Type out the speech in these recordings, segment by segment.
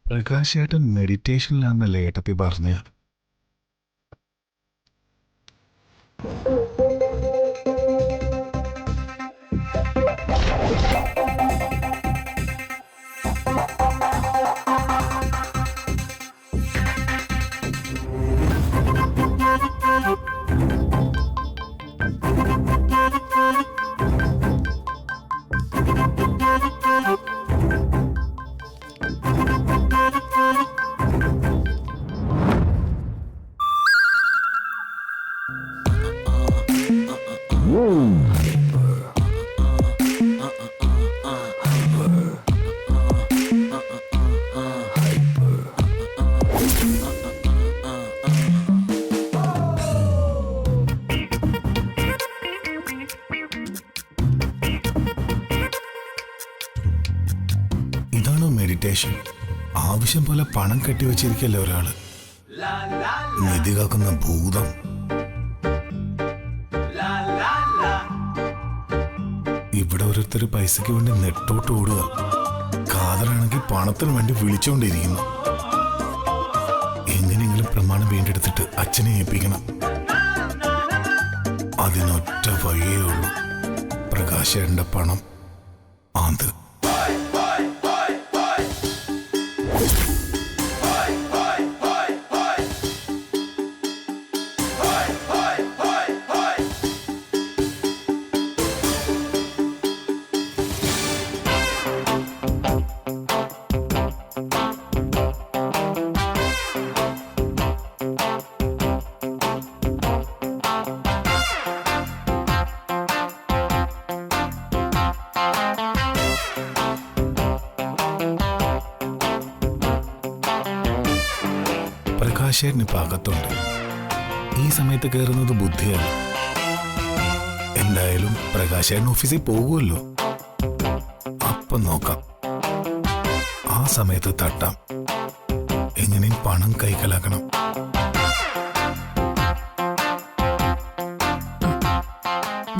പ്രകാശേട്ടൻ മെഡിറ്റേഷനിലാണെന്നല്ലേ ഏട്ടപ്പി പറഞ്ഞ? ഇതാണോ മെഡിറ്റേഷൻ? ആവശ്യം പോലെ പണം കെട്ടിവെച്ചിരിക്കല്ലേ ഒരാള്. നിധി കാക്കുന്ന ഭൂതം. ഇവിടെ ഓരോരുത്തർ പൈസക്ക് വേണ്ടി നെട്ടോട്ട് ഓടുക. കാതലാണെങ്കിൽ പണത്തിന് വേണ്ടി വിളിച്ചുകൊണ്ടിരിക്കുന്നു. എങ്ങനെയെങ്കിലും പ്രമാണം വീണ്ടെടുത്തിട്ട് അച്ഛനെ ഏൽപ്പിക്കണം. അതിനൊറ്റ വഴിയേ ഉള്ളൂ. പ്രകാശേട്ടന്റെ പണം ആന്ത്. പ്രകാശേട്ടന് പാകത്തുണ്ട്. ഈ സമയത്ത് കയറുന്നത് ബുദ്ധിയല്ല. എന്തായാലും പ്രകാശേട്ടൻ ഓഫീസിൽ പോകുമല്ലോ. അപ്പം നോക്കാം. ആ സമയത്ത് തട്ടാം. എങ്ങനെയും പണം കൈക്കലാക്കണം.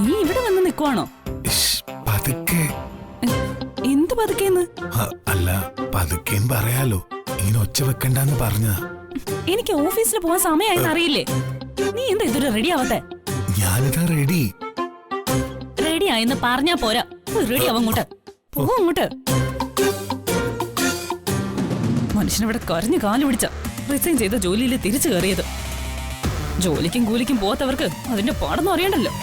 നീ ഇവിടെ വന്ന് നിൽക്കുവാണോ? പതുക്കെ. എന്ത് പതുക്കേന്ന്? അല്ല, പതുക്കേന്ന് പറയാലോ. ഇങ്ങനെ ഒച്ച വെക്കണ്ടെന്ന് പറഞ്ഞ. എനിക്ക് ഓഫീസിൽ പോവാൻ സമയമായെന്ന് അറിയില്ലേ? നീ എന്താ ഇതൊരു റെഡി ആവട്ടെ? ഞാനിതാ റെഡി. റെഡി ആയെന്ന് പറഞ്ഞാ പോരാ. റെഡി ആവും. അങ്ങോട്ട് പോ. അങ്ങോട്ട്. മനുഷ്യനിവിടെ കരഞ്ഞു കാലു പിടിച്ച റിസൈൻ ചെയ്ത ജോലിയിൽ തിരിച്ചു കയറിയത്. ജോലിക്കും കൂലിക്കും പോവാത്തവർക്ക് അതിന്റെ പാടൊന്നും അറിയണ്ടല്ലോ.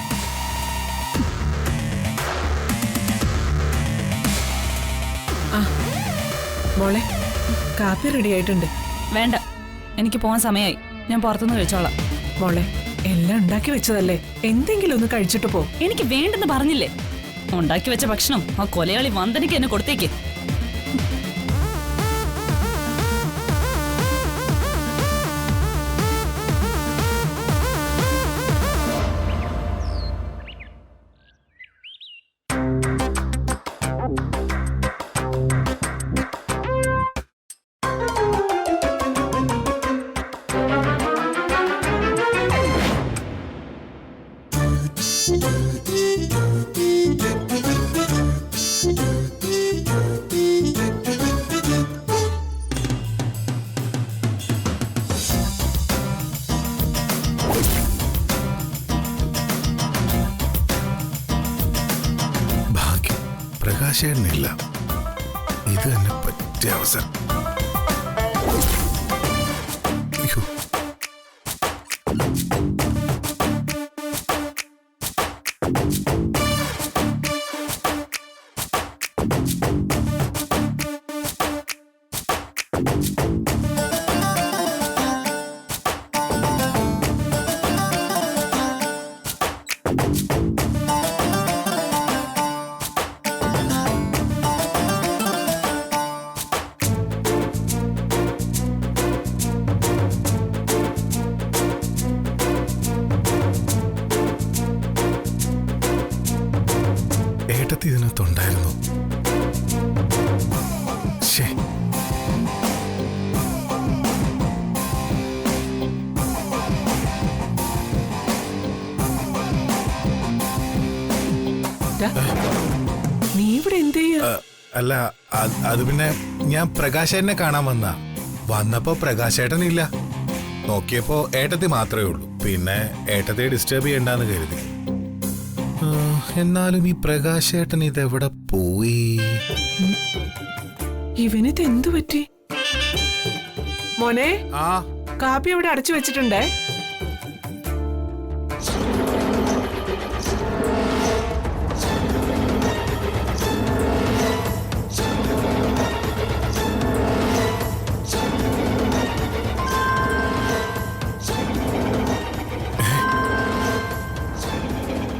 മോളെ, കാപ്പി റെഡി ആയിട്ടുണ്ട്. വേണ്ട, എനിക്ക് പോവാൻ സമയമായി. ഞാൻ പുറത്തുനിന്ന് കഴിച്ചോളാം. മോളെ, എല്ലാം ഉണ്ടാക്കി വെച്ചതല്ലേ, എന്തെങ്കിലും ഒന്ന് കഴിച്ചിട്ട് പോ. എനിക്ക് വേണ്ടെന്ന് പറഞ്ഞില്ലേ? ഉണ്ടാക്കി വെച്ച ഭക്ഷണം ആ കൊലയാളി വന്ദനയ്ക്ക് എന്നെ കൊടുത്തേക്ക്. പ്രകാശേട്ടനില്ല. ഇത് തന്നെ പറ്റിയ അവസരം. നീ ഇവിടെ എന്ത് ചെയ്യാ? അല്ല അത് പിന്നെ ഞാൻ പ്രകാശേട്ടനെ കാണാൻ വന്നപ്പോ പ്രകാശേട്ടൻ ഇല്ല. നോക്കിയപ്പോ ഏട്ടത്തി മാത്രമേ ഉള്ളൂ. പിന്നെ ഏട്ടത്തെ ഡിസ്റ്റർബ് ചെയ്യണ്ടെന്ന് കരുതി. എന്നാലും ഈ പ്രകാശേട്ടൻ ഇതെവിടെ പോയി? ഇവനിത് എന്തു പറ്റി? മോനെ, ആ കാപ്പി അവിടെ അടച്ചു വെച്ചിട്ടുണ്ടേ.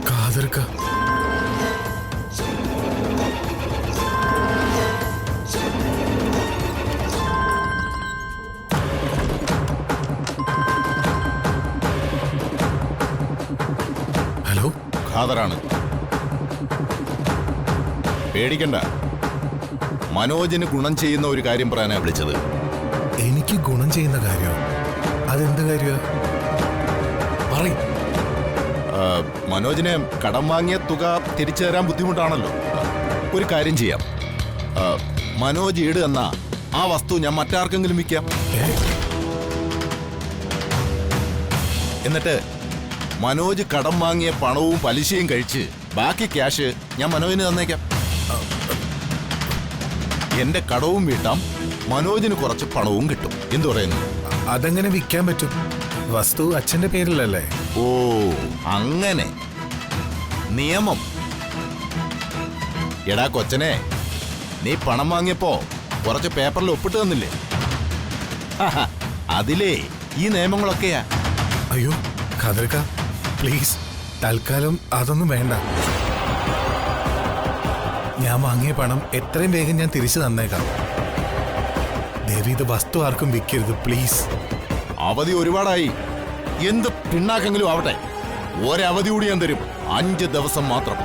കാതർക്ക ഹലോ, ഖാദറാണ്. പേടിക്കണ്ട, മനോജിന് ഗുണം ചെയ്യുന്ന ഒരു കാര്യം പറയാനാ വിളിച്ചത്. എനിക്ക് ഗുണം ചെയ്യുന്ന കാര്യം? അതെന്ത് കാര്യ? പറയും. മനോജിന് കടം വാങ്ങിയ തുക തിരിച്ചു തരാൻ ബുദ്ധിമുട്ടാണല്ലോ. ഒരു കാര്യം ചെയ്യാം, മനോജ് ഈട് എന്ന ആ വസ്തു ഞാൻ മറ്റാർക്കെങ്കിലും വിൽക്കാം. എന്നിട്ട് മനോജ് കടം വാങ്ങിയ പണവും പലിശയും കഴിച്ച് ബാക്കി ക്യാഷ് ഞാൻ മനോജിന് തന്നേക്കാം. എന്റെ കടവും വീട്ടാം, മനോജിന് കുറച്ച് പണവും കിട്ടും. എന്തു പറയുന്നു? അതെങ്ങനെ വിൽക്കാൻ പറ്റും? വസ്തു അച്ഛന്റെ പേരിലല്ലേ? ഓ, അങ്ങനെ നിയമം. എടാ കൊച്ചനെ, നീ പണം വാങ്ങിയപ്പോ കുറച്ച് പേപ്പറിൽ ഒപ്പിട്ട് തന്നില്ലേ? അതിലേ ഈ നിയമങ്ങളൊക്കെയാ. അയ്യോ ഖാദർക്ക, പ്ലീസ് തൽക്കാലം അതൊന്നും വേണ്ട. ഞാൻ വാങ്ങിയ പണം എത്രയും വേഗം ഞാൻ തിരിച്ചു തന്നേക്കാം. ദേവി, ഇത് വസ്തു ആർക്കും വിൽക്കരുത് പ്ലീസ്. അവധി ഒരുപാടായി. എന്ത് പിണ്ണാക്കെങ്കിലും ആവട്ടെ, ഒരവധി കൂടി ഞാൻ തരും. 5 ദിവസം മാത്രം.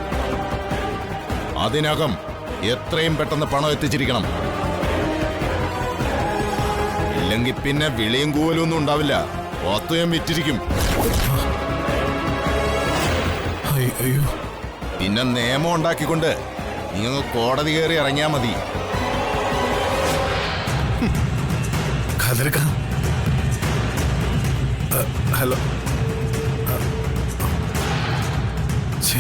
അതിനകം എത്രയും പെട്ടെന്ന് പണം എത്തിച്ചിരിക്കണം. ഇല്ലെങ്കിൽ പിന്നെ വിളിയും കൂവലും ഒന്നും ഉണ്ടാവില്ല. വസ്തു ഞാൻ വിറ്റിരിക്കും. അയ്യോ, പിന്നെ നിയമം ഉണ്ടാക്കിക്കൊണ്ട് നിങ്ങൾ കോടതി കയറി ഇറങ്ങിയാ മതി. ഖാദർക്ക, ഹലോ. ഛേ,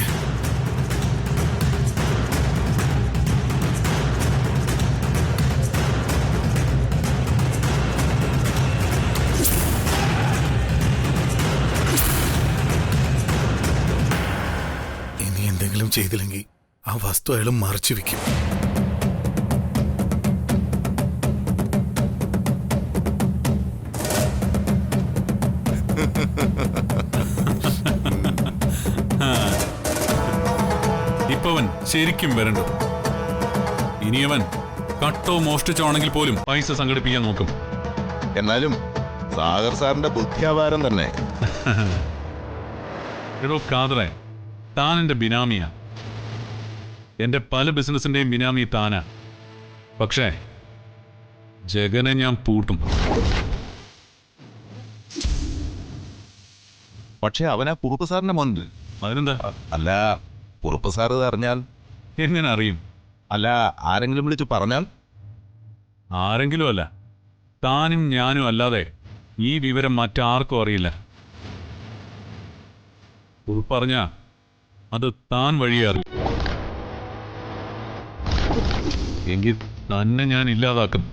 ഇനി എന്തെങ്കിലും ചെയ്തില്ലെങ്കിൽ ആ വസ്തു അയാൾ മറച്ചു വെക്കും. ഇപ്പവൻ ശരിക്കും വരണ്ടു. ഇനിയവൻ കട്ടോ മോഷ്ടിച്ചാണെങ്കിൽ പോലും പൈസ സംഘടിപ്പിക്കാൻ നോക്കും. എന്നാലും സാഗർ സാറിന്റെ ബുദ്ധിയാവാരം തന്നെ. എടോ ഖാദറെ, താൻ എന്റെ ബിനാമിയാ. എന്റെ പല ബിസിനസിന്റെയും ബിനാമി താനാ. പക്ഷേ ജഗനെ ഞാൻ പൂട്ടും. പക്ഷെ അവനാ കുറുപ്പ് സാറിന്റെ മോൻ. അതിനെന്താ? അല്ല, കുറുപ്പ് സാർ ഇത് അറിഞ്ഞാൽ? എങ്ങനെ അറിയും? അല്ല, ആരെങ്കിലും വിളിച്ചു പറഞ്ഞാൽ? ആരെങ്കിലും അല്ല, താനും ഞാനും അല്ലാതെ ഈ വിവരം മറ്റാർക്കും അറിയില്ല. പറഞ്ഞ അത് താൻ വഴിയേ അറിയും. എങ്കിൽ തന്നെ ഞാൻ ഇല്ലാതാക്കും.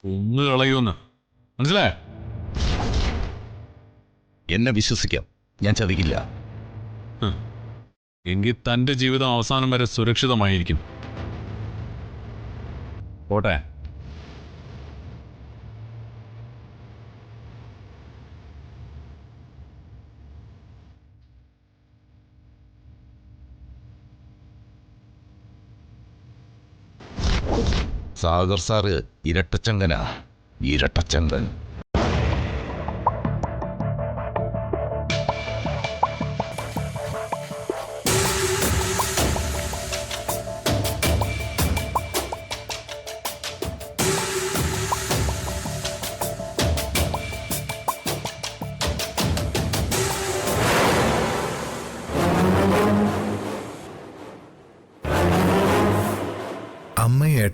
ഒന്ന് കളയുമെന്ന് മനസ്സിലായ? എന്നെ വിശ്വസിക്കാം, ഞാൻ ചതിക്കില്ല. എങ്കിൽ തൻ്റെ ജീവിതം അവസാനം വരെ സുരക്ഷിതമായിരിക്കും. പോട്ടെ. സാഗർ സാറ് ഇരട്ടച്ചങ്കനാ, ഇരട്ടച്ചങ്കൻ.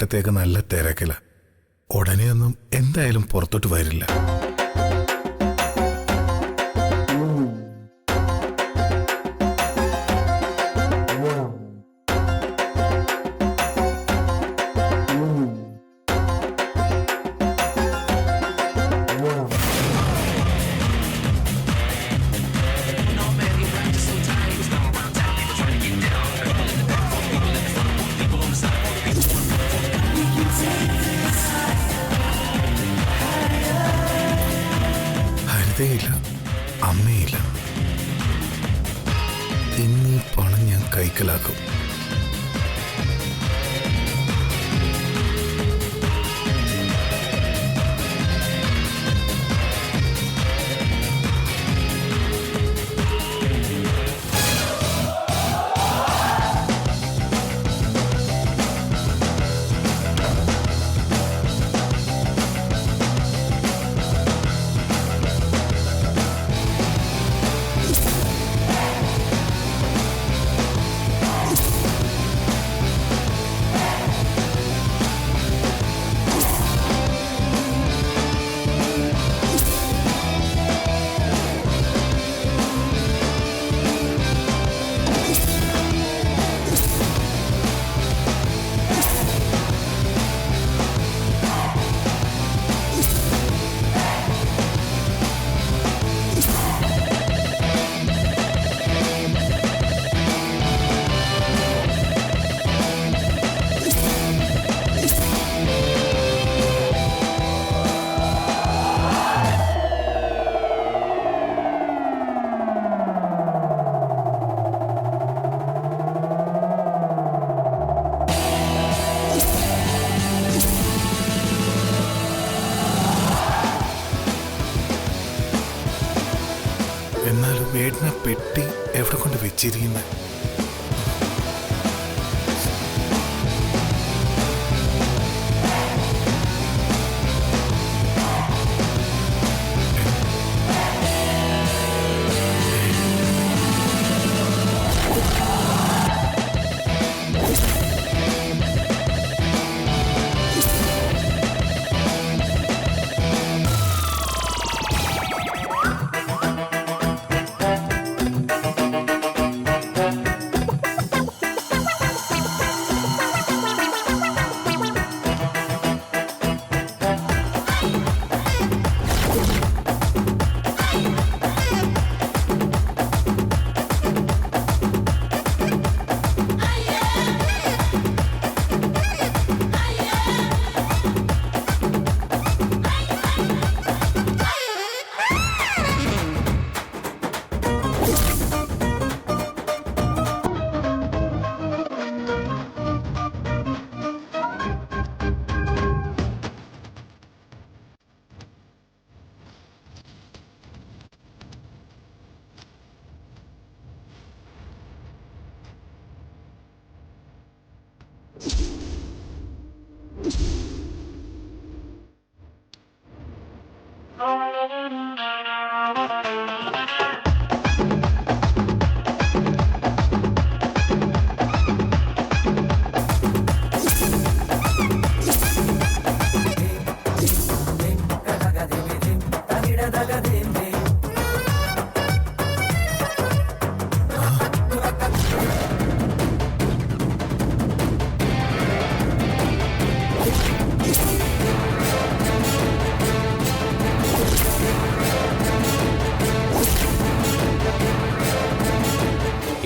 ഏട്ടത്തേക്ക് നല്ല തിരക്കില്ല. ഉടനെയൊന്നും എന്തായാലും പുറത്തോട്ട് വരില്ല. ഹരിതയില്ല, അമ്മയില്ല. ഇന്നീ പണം ഞാൻ കൈക്കലാക്കും. എന്നാലും ഏട്ടനെ പെട്ടി എവിടെ കൊണ്ട് വെച്ചിരിക്കുന്നത്?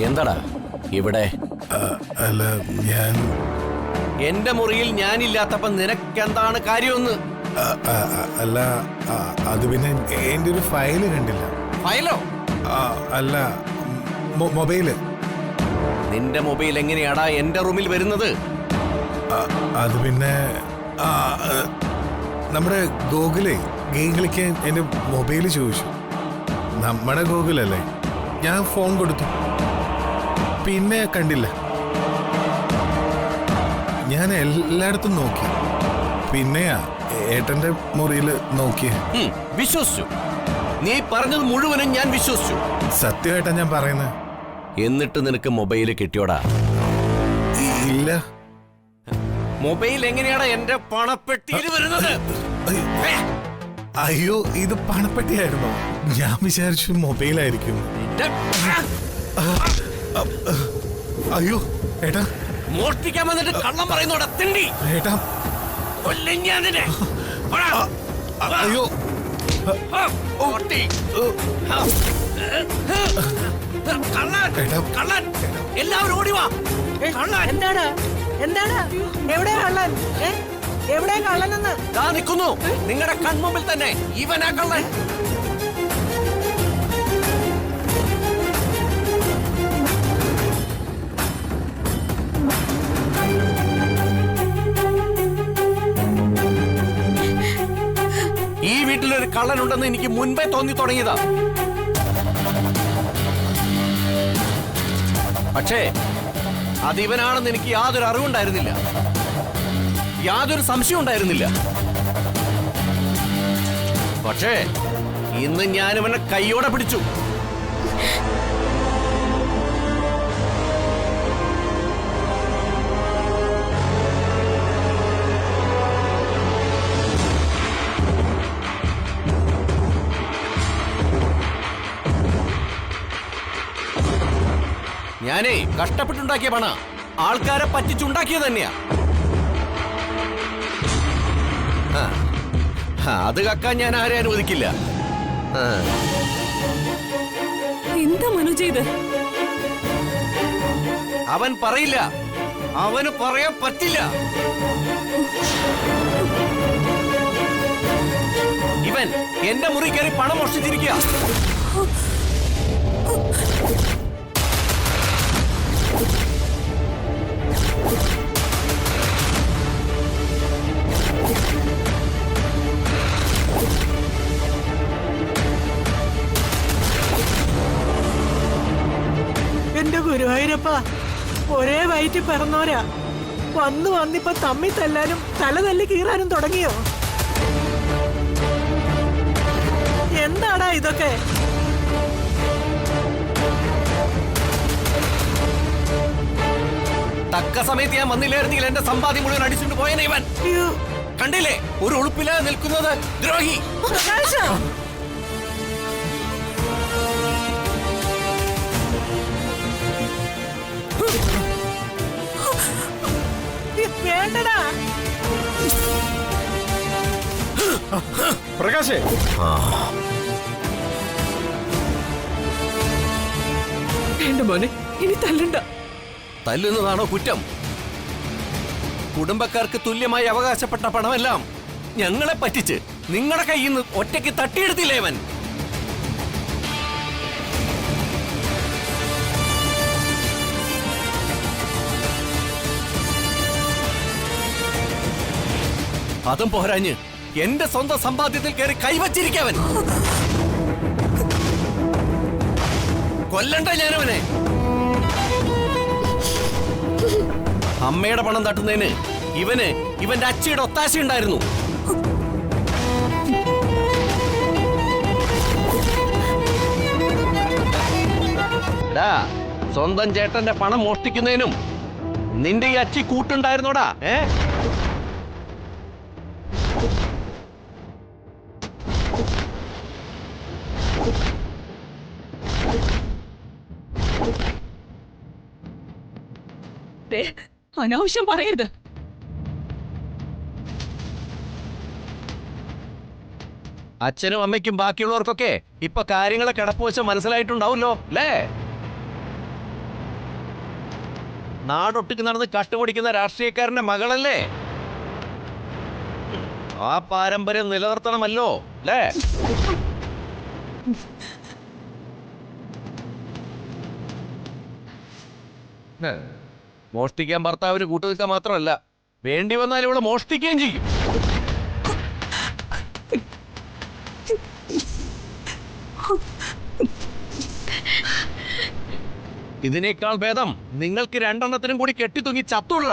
എന്താടാ ഇവിടെ? അല്ല, ഞാൻ എന്റെ മുറിയിൽ ഞാനില്ലാത്തപ്പോ നിനക്കെന്താണ് കാര്യമൊന്ന്? അല്ല, അത് പിന്നെ എന്റെ ഒരു ഫയല് കണ്ടില്ല. ഫയലോ? അല്ല, മൊബൈല്. നിന്റെ മൊബൈൽ എങ്ങനെയാടാ എന്റെ റൂമിൽ വരുന്നത്? അത് പിന്നെ നമ്മുടെ ഗൂഗിളേ ഗെയിം കളിക്കാൻ എന്റെ മൊബൈല് ചോദിച്ചു. നമ്മുടെ ഗൂഗിളല്ലേ, ഞാൻ ഫോൺ കൊടുത്തു. പിന്നെ കണ്ടില്ല. ഞാൻ എല്ലായിടത്തും നോക്കി. പിന്നെയാ ഏട്ടന്റെ മുറിയിൽ നോക്കിയ. വിശ്വസിച്ചു? നീ പറഞ്ഞത് മുഴുവനും ഞാൻ വിശ്വസിച്ചു. സത്യമായിട്ടാ ഞാൻ പറയുന്നത്. എന്നിട്ട് നിനക്ക് മൊബൈല് കിട്ടിയോടാ? ഇല്ല. മൊബൈൽ എങ്ങനെയാണ് എന്റെ പണപ്പെട്ടിയിൽ വരുന്നത്? ഏ, അയ്യോ ഇത് പണപ്പെട്ടിയായിരുന്നോ? ഞാൻ വിചാരിച്ചു മൊബൈലായിരിക്കും. നിന്റെ അയ്യോ ഏട്ടാ, മോഷ്ടിക്കാൻ വന്നിട്ട് കള്ളം പറയുന്നോടാ തിണ്ടി. ഏട്ടാ, കൊല്ലും ഞാൻ നിന്നെ. പോടാ. അയ്യോ ഓട്ടി. കള്ളൻ, ഏട്ടാ. കള്ളൻ, എല്ലാവരും ഓടി വാ. കള്ളൻ. എന്താണ് എവിടെ കള്ളൻ? എവിടെ കള്ളനെന്ന്? ദാ നിൽക്കുന്നു നിങ്ങളുടെ കൺമുമ്പിൽ തന്നെ. ഇവനാ കള്ളൻ. ഈ വീട്ടിലൊരു കള്ളനുണ്ടെന്ന് എനിക്ക് മുൻപേ തോന്നി തുടങ്ങിയതാ. പക്ഷേ അതിവനാണെന്ന് എനിക്ക് യാതൊരു അറിവുണ്ടായിരുന്നില്ല, യാതൊരു സംശയം ഉണ്ടായിരുന്നില്ല. പക്ഷേ ഇന്ന് ഞാൻ ഇവനെ കൈയോടെ പിടിച്ചു. ഞാനേ കഷ്ടപ്പെട്ടുണ്ടാക്കിയ പണ, ആൾക്കാരെ പറ്റിച്ചുണ്ടാക്കിയത് തന്നെയാ. അത് കക്കാൻ ഞാൻ ആരെ അനുവദിക്കില്ല. എന്താ മനോജ് ഇത്? അവൻ പറയില്ല, അവന് പറയാൻ പറ്റില്ല. ഇവൻ എന്റെ മുറി കയറി പണം മോഷ്ടിച്ചിരിക്കുക. എന്റെ ഗുരുവായൂരപ്പ, ഒരേ വയറ്റിൽ പിറന്നോരാ. വന്നിപ്പോ തമ്മി തല്ലാനും തല തല്ലി കീറാനും തുടങ്ങിയോ? എന്താടാ ഇതൊക്കെ? തക്ക സമയത്ത് ഞാൻ വന്നില്ലായിരുന്നെങ്കിൽ എന്റെ സമ്പാദ്യം മുഴുവൻ അടിച്ചുകൊണ്ട് പോയനെ ഇവൻ. അയ്യോ, കണ്ടില്ലേ ഒരു ഉളുപ്പില്ലാതെ നിൽക്കുന്നത് ദ്രോഹി. പ്രകാശ! വേണ്ടടാ പ്രകാശേ, വേണ്ട മോനെ, ഇനി തല്ലണ്ട. തല്ലുന്നതാണോ കുറ്റം? കുടുംബക്കാർക്ക് തുല്യമായി അവകാശപ്പെട്ട പണമെല്ലാം ഞങ്ങളെ പറ്റിച്ച് നിങ്ങളുടെ കയ്യിൽ നിന്ന് ഒറ്റയ്ക്ക് തട്ടിയെടുത്തില്ലേ അവൻ? അതും പോരാഞ്ഞ് എന്റെ സ്വന്തം സമ്പാദ്യത്തിൽ കയറി കൈവച്ചിരിക്കവൻ. കൊല്ലണ്ട ഞാനവനെ. അമ്മയുടെ പണം തട്ടുന്നതിന് ഇവന് ഇവന്റെ അച്ഛയുടെ ഒത്താശ ഉണ്ടായിരുന്നു. സ്വന്തം ചേട്ടന്റെ പണം മോഷ്ടിക്കുന്നതിനും നിന്റെ ഈ അച്ചി കൂട്ടുണ്ടായിരുന്നോടാ? അനാവശ്യം പറയരുത്. അച്ഛനും അമ്മയ്ക്കും ബാക്കിയുള്ളവർക്കൊക്കെ ഇപ്പൊ കാര്യങ്ങളെ കിടപ്പ് വെച്ച് മനസ്സിലായിട്ടുണ്ടാവുമല്ലോ അല്ലേ? നാടൊട്ടിക്ക് നടന്ന് കട്ടുപിടിക്കുന്ന രാഷ്ട്രീയക്കാരന്റെ മകളല്ലേ? ആ പാരമ്പര്യം നിലനിർത്തണമല്ലോ അല്ലേ? മോഷ്ടിക്കാൻ ഭർത്താവിന് കൂട്ടുനിൽക്കാൻ മാത്രമല്ല, വേണ്ടി വന്നാൽ ഇവിടെ മോഷ്ടിക്കുകയും ചെയ്യും. ഇതിനേക്കാൾ ഭേദം നിങ്ങൾക്ക് രണ്ടെണ്ണത്തിനും കൂടി കെട്ടിത്തൂങ്ങി ചത്തുള്ള.